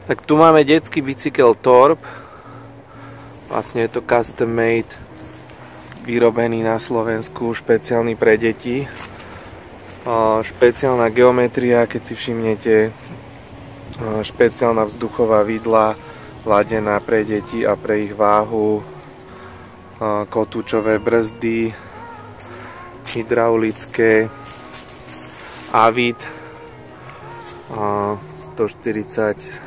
Tak tu máme detský bicykel Torp. Vlastne je to custom made, vyrobený na Slovensku, špeciálny pre deti. Špeciálna geometria, keď si všimnete, špeciálna vzduchová vidla, ladená pre deti a pre ich váhu, kotúčové brzdy, hydraulické, Avid, 140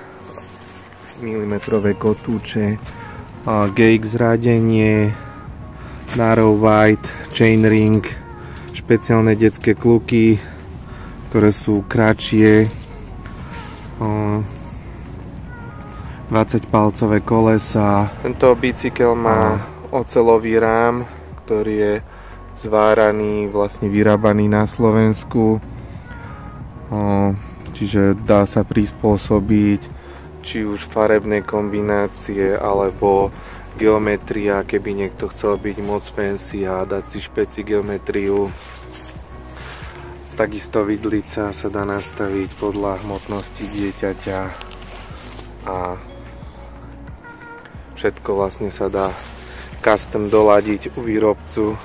mm kotúče, GX radenie, Narrow White, Chainring, špeciálne detské kluky, ktoré sú kratšie, 20-palcové kolesa. Tento bicykel má oceľový rám, ktorý je zváraný, vlastne vyrábaný na Slovensku, čiže dá sa prispôsobiť či už farebné kombinácie alebo geometria, keby niekto chcel byť moc fancy a dať si špeci geometriu. Takisto vidlica sa dá nastaviť podľa hmotnosti dieťaťa a všetko vlastne sa dá custom doladiť u výrobcu.